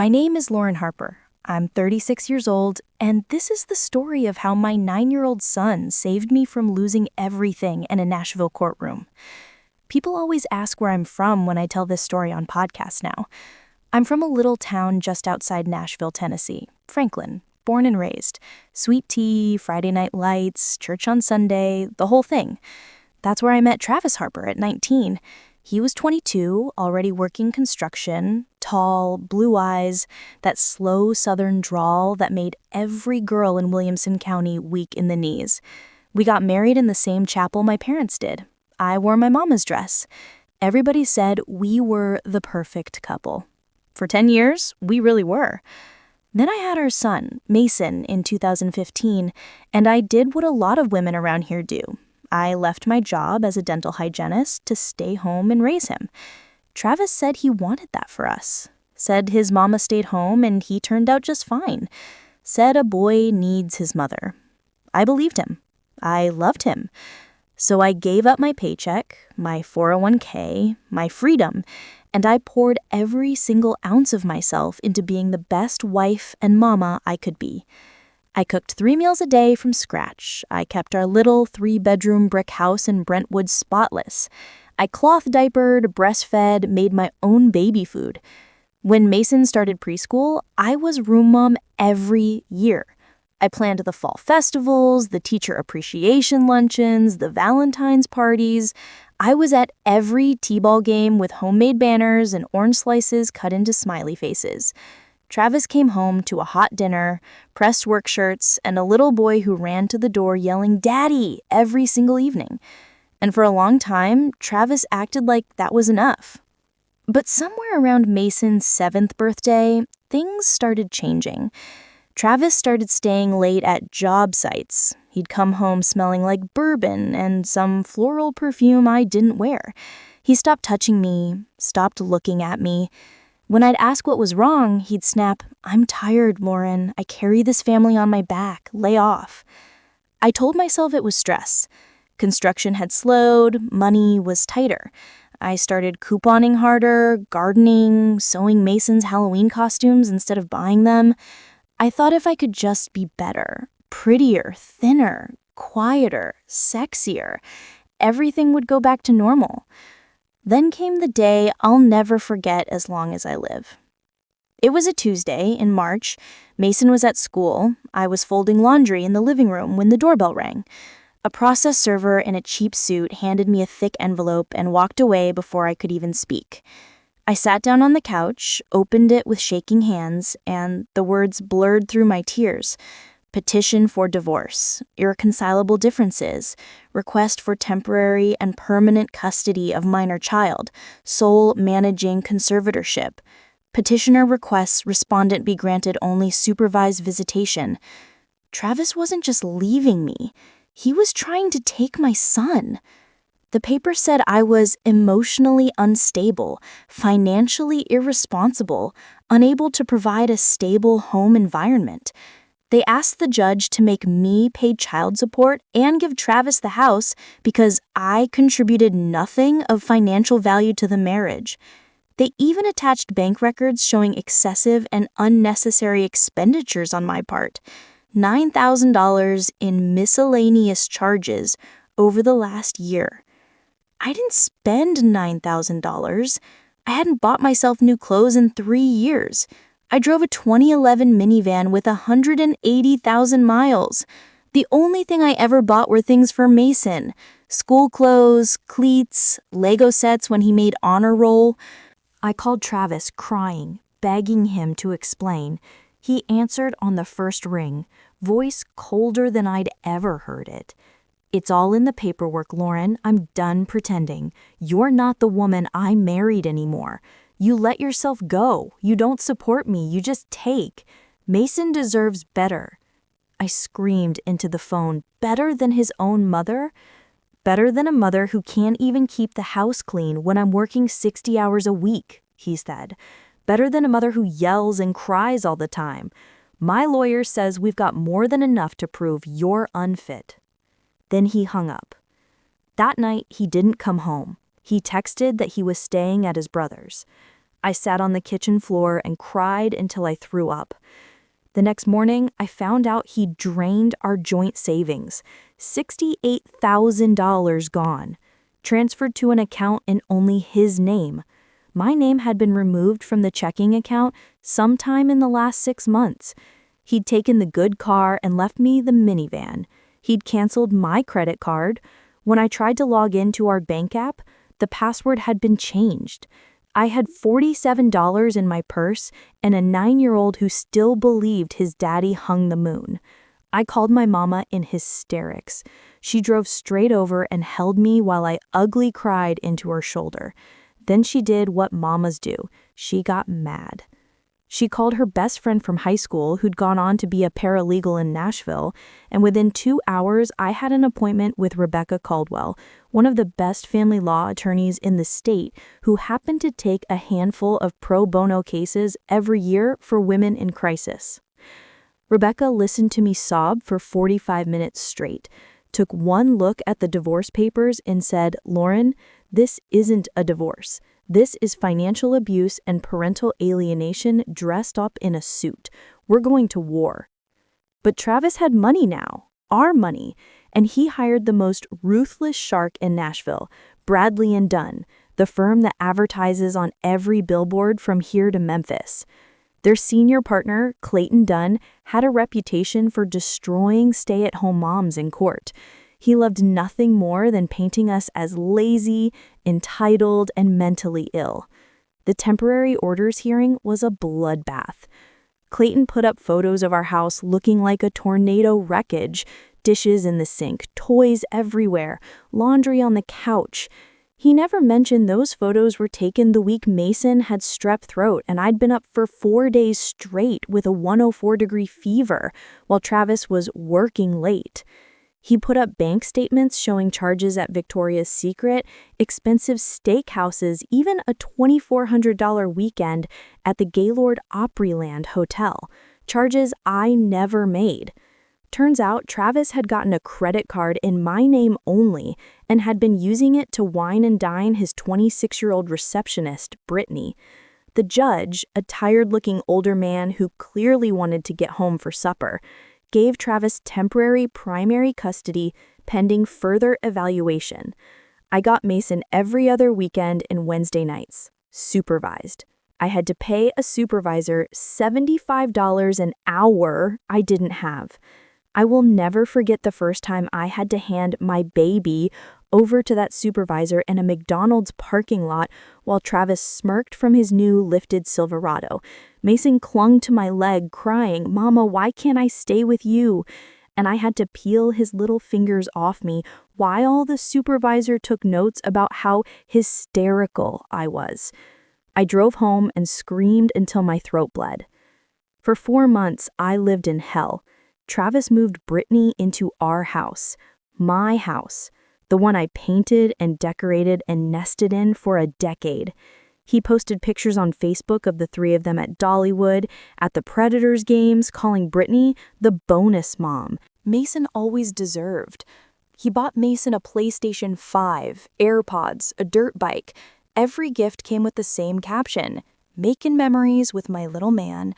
My name is Lauren Harper. I'm 36 years old, and this is the story of how my 9-year-old son saved me from losing everything in a Nashville courtroom. People always ask where I'm from when I tell this story on podcasts now. I'm from a little town just outside Nashville, Tennessee, Franklin, born and raised. Sweet tea, Friday night lights, church on Sunday, the whole thing. That's where I met Travis Harper at 19. He was 22, already working construction, tall, blue eyes, that slow southern drawl that made every girl in Williamson County weak in the knees. We got married in the same chapel my parents did. I wore my mama's dress. Everybody said we were the perfect couple. For 10 years, we really were. Then I had our son, Mason, in 2015, and I did what a lot of women around here do. I left my job as a dental hygienist to stay home and raise him. Travis said he wanted that for us. Said his mama stayed home and he turned out just fine. Said a boy needs his mother. I believed him. I loved him. So I gave up my paycheck, my 401k, my freedom, and I poured every single ounce of myself into being the best wife and mama I could be. I cooked 3 meals a day from scratch. I kept our little 3-bedroom brick house in Brentwood spotless. I cloth diapered, breastfed, made my own baby food. When Mason started preschool, I was room mom every year. I planned the fall festivals, the teacher appreciation luncheons, the Valentine's parties. I was at every t-ball game with homemade banners and orange slices cut into smiley faces. Travis came home to a hot dinner, pressed work shirts, and a little boy who ran to the door yelling, "Daddy!" every single evening. And for a long time, Travis acted like that was enough. But somewhere around Mason's 7th birthday, things started changing. Travis started staying late at job sites. He'd come home smelling like bourbon and some floral perfume I didn't wear. He stopped touching me, stopped looking at me. When I'd ask what was wrong, he'd snap, "I'm tired, Lauren. I carry this family on my back. Lay off." I told myself it was stress. Construction had slowed, money was tighter. I started couponing harder, gardening, sewing Mason's Halloween costumes instead of buying them. I thought if I could just be better, prettier, thinner, quieter, sexier, everything would go back to normal. Then came the day I'll never forget as long as I live. It was a Tuesday in March. Mason was at school. I was folding laundry in the living room when the doorbell rang. A process server in a cheap suit handed me a thick envelope and walked away before I could even speak. I sat down on the couch, opened it with shaking hands, and the words blurred through my tears. Petition for divorce, irreconcilable differences, request for temporary and permanent custody of minor child, sole managing conservatorship. Petitioner requests respondent be granted only supervised visitation. Travis wasn't just leaving me. He was trying to take my son. The paper said I was emotionally unstable, financially irresponsible, unable to provide a stable home environment. They asked the judge to make me pay child support and give Travis the house because I contributed nothing of financial value to the marriage. They even attached bank records showing excessive and unnecessary expenditures on my part. $9,000 in miscellaneous charges over the last year. I didn't spend $9,000. I hadn't bought myself new clothes in 3 years. I drove a 2011 minivan with 180,000 miles. The only thing I ever bought were things for Mason. School clothes, cleats, Lego sets when he made honor roll. I called Travis, crying, begging him to explain. He answered on the first ring, voice colder than I'd ever heard it. "It's all in the paperwork, Lauren. I'm done pretending. You're not the woman I married anymore. You let yourself go. You don't support me. You just take. Mason deserves better." I screamed into the phone, better than his own mother? Better than a mother who can't even keep the house clean when I'm working 60 hours a week, he said. Better than a mother who yells and cries all the time. My lawyer says we've got more than enough to prove you're unfit. Then he hung up. That night, he didn't come home. He texted that he was staying at his brother's. I sat on the kitchen floor and cried until I threw up. The next morning, I found out he drained our joint savings. $68,000 gone. Transferred to an account in only his name. My name had been removed from the checking account sometime in the last 6 months. He'd taken the good car and left me the minivan. He'd canceled my credit card. When I tried to log into our bank app, the password had been changed. I had $47 in my purse and a 9-year-old who still believed his daddy hung the moon. I called my mama in hysterics. She drove straight over and held me while I ugly cried into her shoulder. Then she did what mamas do. She got mad. She called her best friend from high school who'd gone on to be a paralegal in Nashville, and within 2 hours I had an appointment with Rebecca Caldwell, one of the best family law attorneys in the state who happened to take a handful of pro bono cases every year for women in crisis. Rebecca listened to me sob for 45 minutes straight, took one look at the divorce papers and said, "Lauren, this isn't a divorce. This is financial abuse and parental alienation dressed up in a suit. We're going to war." But Travis had money now, our money, and he hired the most ruthless shark in Nashville, Bradley and Dunn, the firm that advertises on every billboard from here to Memphis. Their senior partner, Clayton Dunn, had a reputation for destroying stay-at-home moms in court. He loved nothing more than painting us as lazy, entitled, and mentally ill. The temporary orders hearing was a bloodbath. Clayton put up photos of our house looking like a tornado wreckage, dishes in the sink, toys everywhere, laundry on the couch. He never mentioned those photos were taken the week Mason had strep throat and I'd been up for 4 days straight with a 104-degree fever while Travis was working late. He put up bank statements showing charges at Victoria's Secret, expensive steakhouses, even a $2,400 weekend at the Gaylord Opryland Hotel, charges I never made. Turns out Travis had gotten a credit card in my name only and had been using it to wine and dine his 26-year-old receptionist, Brittany. The judge, a tired-looking older man who clearly wanted to get home for supper, gave Travis temporary primary custody pending further evaluation. I got Mason every other weekend and Wednesday nights, supervised. I had to pay a supervisor $75 an hour I didn't have. I will never forget the first time I had to hand my baby over to that supervisor in a McDonald's parking lot while Travis smirked from his new lifted Silverado. Mason clung to my leg, crying, "Mama, why can't I stay with you?" And I had to peel his little fingers off me while the supervisor took notes about how hysterical I was. I drove home and screamed until my throat bled. For 4 months, I lived in hell. Travis moved Brittany into our house, my house, the one I painted and decorated and nested in for a decade. He posted pictures on Facebook of the 3 of them at Dollywood, at the Predators games, calling Brittany the bonus mom Mason always deserved. He bought Mason a PlayStation 5, AirPods, a dirt bike. Every gift came with the same caption, "Making memories with my little man."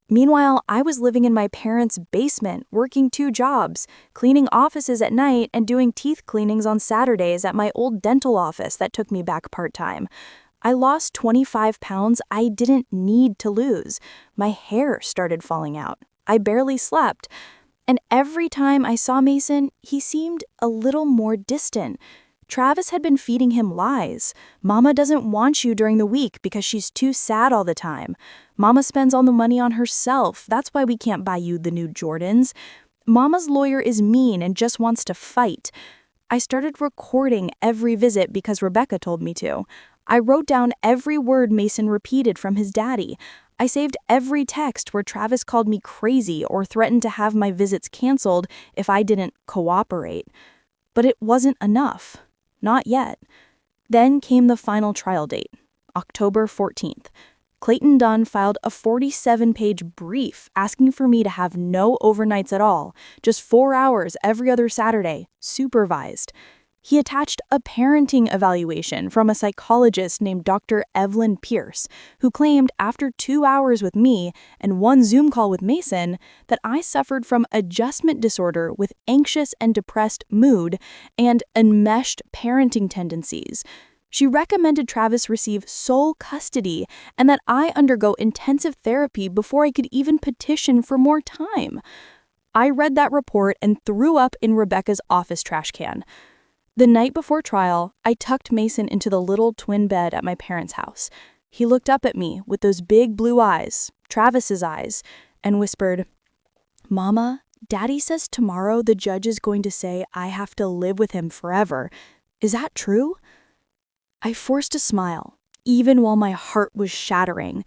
Meanwhile, I was living in my parents' basement, working 2 jobs, cleaning offices at night and doing teeth cleanings on Saturdays at my old dental office that took me back part-time. I lost 25 pounds I didn't need to lose. My hair started falling out. I barely slept. And every time I saw Mason, he seemed a little more distant. Travis had been feeding him lies. Mama doesn't want you during the week because she's too sad all the time. Mama spends all the money on herself. That's why we can't buy you the new Jordans. Mama's lawyer is mean and just wants to fight. I started recording every visit because Rebecca told me to. I wrote down every word Mason repeated from his daddy. I saved every text where Travis called me crazy or threatened to have my visits canceled if I didn't cooperate. But it wasn't enough. Not yet. Then came the final trial date, October 14th. Clayton Dunn filed a 47-page brief asking for me to have no overnights at all, just 4 hours every other Saturday, supervised. He attached a parenting evaluation from a psychologist named Dr. Evelyn Pierce, who claimed after 2 hours with me and 1 Zoom call with Mason that I suffered from adjustment disorder with anxious and depressed mood and enmeshed parenting tendencies. She recommended Travis receive sole custody and that I undergo intensive therapy before I could even petition for more time. I read that report and threw up in Rebecca's office trash can. The night before trial, I tucked Mason into the little twin bed at my parents' house. He looked up at me with those big blue eyes, Travis's eyes, and whispered, "Mama, Daddy says tomorrow the judge is going to say I have to live with him forever. Is that true?" I forced a smile, even while my heart was shattering.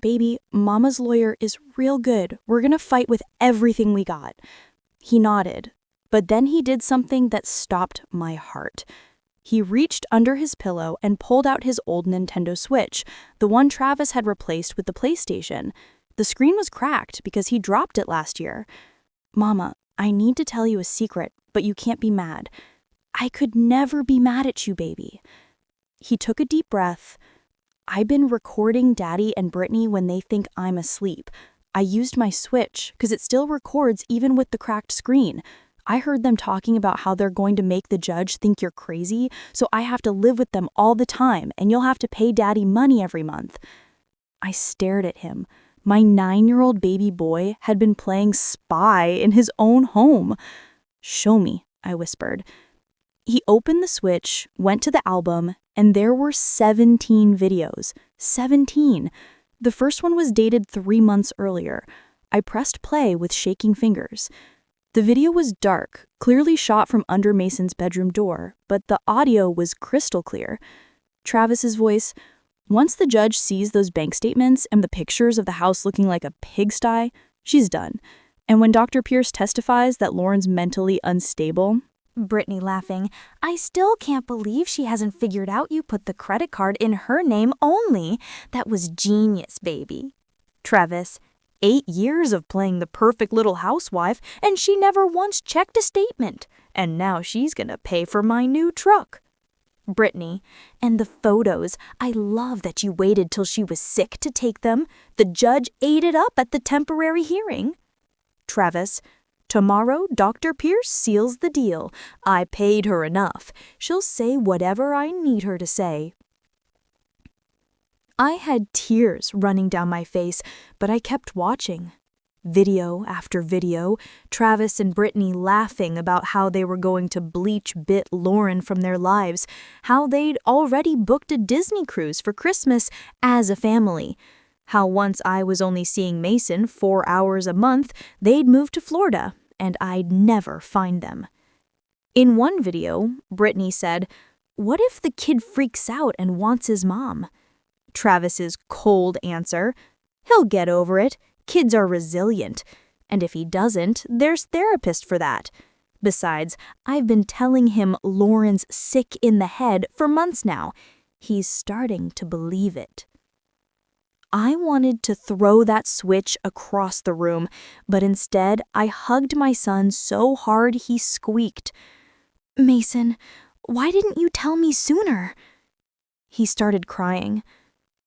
"Baby, Mama's lawyer is real good. We're gonna fight with everything we got." He nodded. But then he did something that stopped my heart. He reached under his pillow and pulled out his old Nintendo Switch, the one Travis had replaced with the PlayStation. The screen was cracked because he dropped it last year. "Mama, I need to tell you a secret, but you can't be mad. I could never be mad at you, baby." He took a deep breath. "I've been recording Daddy and Brittany when they think I'm asleep. I used my Switch because it still records even with the cracked screen. I heard them talking about how they're going to make the judge think you're crazy, so I have to live with them all the time, and you'll have to pay Daddy money every month." I stared at him. My 9-year-old baby boy had been playing spy in his own home. "Show me," I whispered. He opened the Switch, went to the album, and there were 17 videos. 17! The first one was dated 3 months earlier. I pressed play with shaking fingers. The video was dark, clearly shot from under Mason's bedroom door, but the audio was crystal clear. Travis's voice, "Once the judge sees those bank statements and the pictures of the house looking like a pigsty, she's done. And when Dr. Pierce testifies that Lauren's mentally unstable..." Brittany laughing, "I still can't believe she hasn't figured out you put the credit card in her name only. That was genius, baby." Travis, 8 years of playing the perfect little housewife, and she never once checked a statement. And now she's gonna pay for my new truck. Brittany, "And the photos. I love that you waited till she was sick to take them. The judge ate it up at the temporary hearing." Travis, "Tomorrow, Dr. Pierce seals the deal. I paid her enough. She'll say whatever I need her to say." I had tears running down my face, but I kept watching. Video after video, Travis and Brittany laughing about how they were going to bleach bit Lauren from their lives, how they'd already booked a Disney cruise for Christmas as a family, how once I was only seeing Mason 4 hours a month, they'd moved to Florida, and I'd never find them. In one video, Brittany said, "What if the kid freaks out and wants his mom?" Travis's cold answer, "He'll get over it. Kids are resilient. And if he doesn't, there's therapists for that. Besides, I've been telling him Lauren's sick in the head for months now. He's starting to believe it." I wanted to throw that switch across the room, but instead I hugged my son so hard he squeaked, "Mason, why didn't you tell me sooner?" He started crying.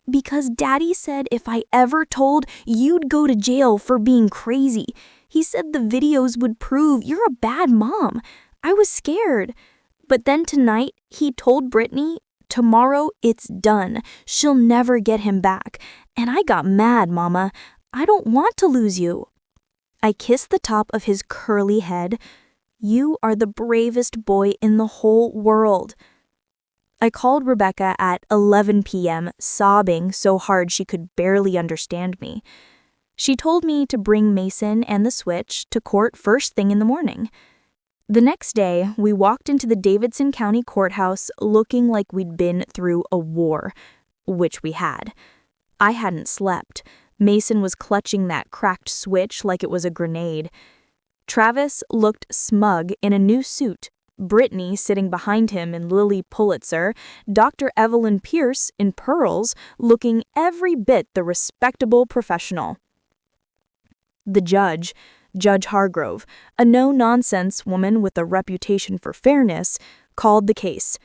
"Because Daddy said if I ever told, you'd go to jail for being crazy. He said the videos would prove you're a bad mom. I was scared. But then tonight, he told Brittany, tomorrow it's done. She'll never get him back. And I got mad, Mama. I don't want to lose you." I kissed the top of his curly head. "You are the bravest boy in the whole world." I called Rebecca at 11 p.m., sobbing so hard she could barely understand me. She told me to bring Mason and the Switch to court first thing in the morning. The next day, we walked into the Davidson County Courthouse looking like we'd been through a war, which we had. I hadn't slept. Mason was clutching that cracked Switch like it was a grenade. Travis looked smug in a new suit. Brittany sitting behind him in Lily Pulitzer, Dr. Evelyn Pierce in pearls, looking every bit the respectable professional. The judge, Judge Hargrove, a no-nonsense woman with a reputation for fairness, called the case.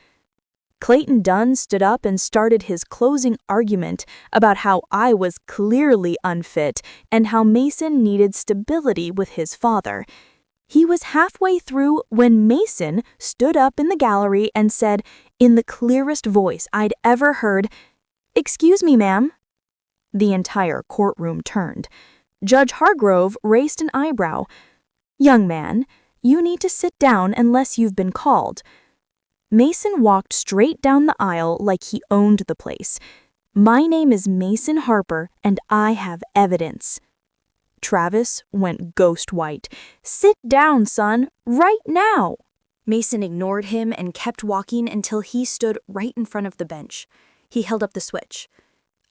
Clayton Dunn stood up and started his closing argument about how I was clearly unfit and how Mason needed stability with his father. He was halfway through when Mason stood up in the gallery and said, in the clearest voice I'd ever heard, "Excuse me, ma'am." The entire courtroom turned. Judge Hargrove raised an eyebrow. "Young man, you need to sit down unless you've been called." Mason walked straight down the aisle like he owned the place. "My name is Mason Harper, and I have evidence." Travis went ghost white. "Sit down, son, right now." Mason ignored him and kept walking until he stood right in front of the bench. He held up the switch.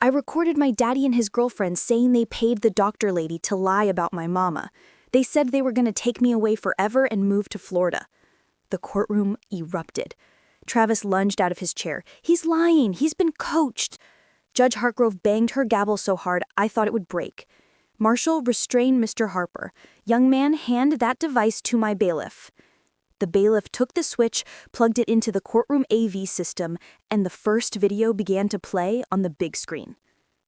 "I recorded my daddy and his girlfriend saying they paid the doctor lady to lie about my mama. They said they were going to take me away forever and move to Florida." The courtroom erupted. Travis lunged out of his chair. "He's lying. He's been coached." Judge Hargrove banged her gavel so hard I thought it would break. "Marshal, restrain Mr. Harper. Young man, hand that device to my bailiff." The bailiff took the switch, plugged it into the courtroom AV system, and the first video began to play on the big screen.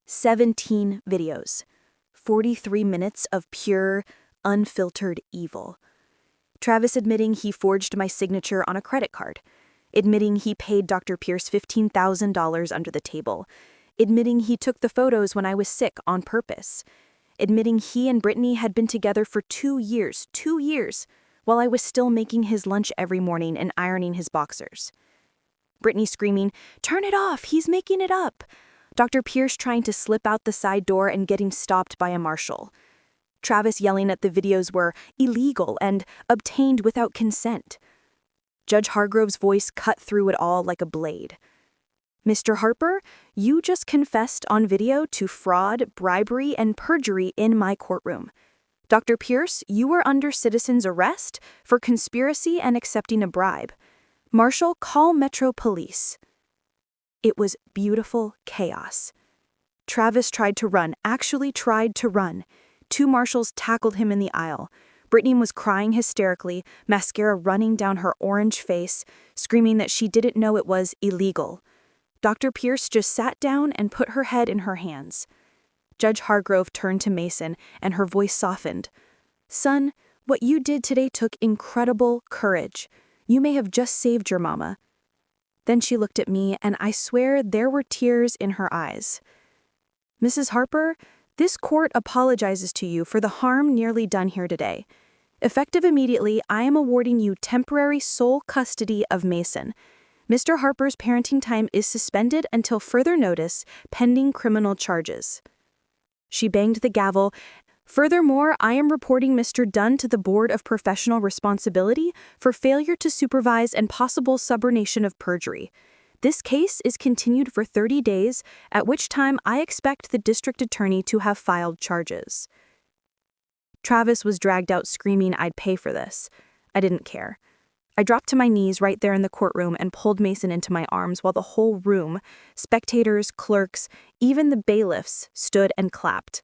17 videos. 43 minutes of pure, unfiltered evil. Travis admitting he forged my signature on a credit card. Admitting he paid Dr. Pierce $15,000 under the table. Admitting he took the photos when I was sick on purpose. Admitting he and Brittany had been together for 2 years, while I was still making his lunch every morning and ironing his boxers. Brittany screaming, "Turn it off, he's making it up." Dr. Pierce trying to slip out the side door and getting stopped by a marshal. Travis yelling that the videos were illegal and obtained without consent. Judge Hargrove's voice cut through it all like a blade. "Mr. Harper, you just confessed on video to fraud, bribery, and perjury in my courtroom. Dr. Pierce, you were under citizen's arrest for conspiracy and accepting a bribe. Marshal, call Metro Police." It was beautiful chaos. Travis tried to run, actually tried to run. 2 marshals tackled him in the aisle. Brittany was crying hysterically, mascara running down her orange face, screaming that she didn't know it was illegal. Dr. Pierce just sat down and put her head in her hands. Judge Hargrove turned to Mason, and her voice softened. "Son, what you did today took incredible courage. You may have just saved your mama." Then she looked at me, and I swear there were tears in her eyes. "Mrs. Harper, this court apologizes to you for the harm nearly done here today. Effective immediately, I am awarding you temporary sole custody of Mason. Mr. Harper's parenting time is suspended until further notice, pending criminal charges." She banged the gavel. "Furthermore, I am reporting Mr. Dunn to the Board of Professional Responsibility for failure to supervise and possible subornation of perjury. This case is continued for 30 days, at which time I expect the district attorney to have filed charges." Travis was dragged out screaming I'd pay for this. I didn't care. I dropped to my knees right there in the courtroom and pulled Mason into my arms while the whole room, spectators, clerks, even the bailiffs, stood and clapped.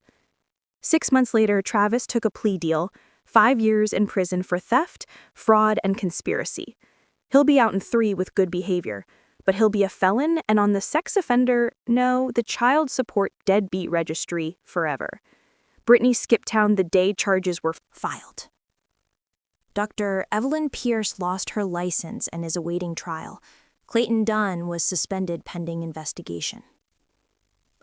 6 months later, Travis took a plea deal, 5 years in prison for theft, fraud, and conspiracy. He'll be out in 3 with good behavior, but he'll be a felon and on the the child support deadbeat registry forever. Brittany skipped town the day charges were filed. Dr. Evelyn Pierce lost her license and is awaiting trial. Clayton Dunn was suspended pending investigation.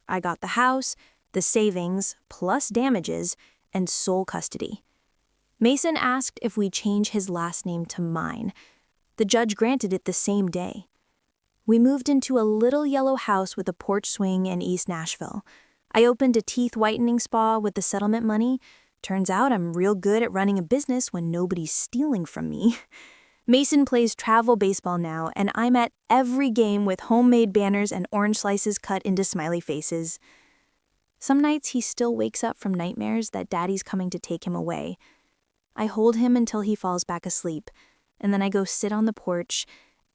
I got the house, the savings, plus damages, and sole custody. Mason asked if we change his last name to mine. The judge granted it the same day. We moved into a little yellow house with a porch swing in East Nashville. I opened a teeth whitening spa with the settlement money. Turns out I'm real good at running a business when nobody's stealing from me. Mason plays travel baseball now, and I'm at every game with homemade banners and orange slices cut into smiley faces. Some nights he still wakes up from nightmares that Daddy's coming to take him away. I hold him until he falls back asleep, and then I go sit on the porch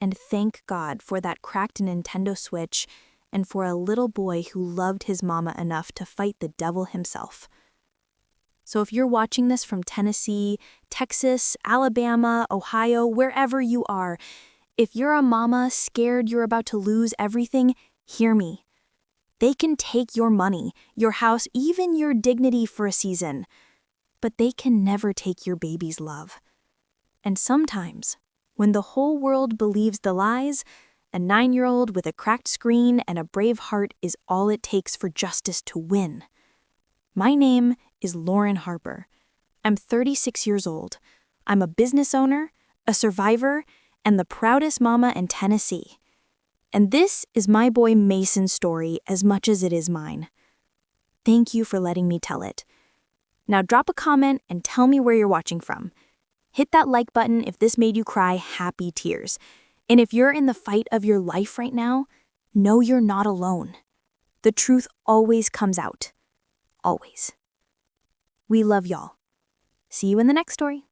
and thank God for that cracked Nintendo Switch and for a little boy who loved his mama enough to fight the devil himself. So if you're watching this from Tennessee, Texas, Alabama, Ohio, wherever you are, If you're a mama scared you're about to lose everything, hear me. They can take your money, your house, even your dignity for a season, but they can never take your baby's love. And sometimes, when the whole world believes the lies, a 9-year-old with a cracked screen and a brave heart is all it takes for justice to win. My name is Lauren Harper. I'm 36 years old. I'm a business owner, a survivor, and the proudest mama in Tennessee. And this is my boy Mason's story as much as it is mine. Thank you for letting me tell it. Now drop a comment and tell me where you're watching from. Hit that like button if this made you cry happy tears. And if you're in the fight of your life right now, know you're not alone. The truth always comes out. Always. We love y'all. See you in the next story.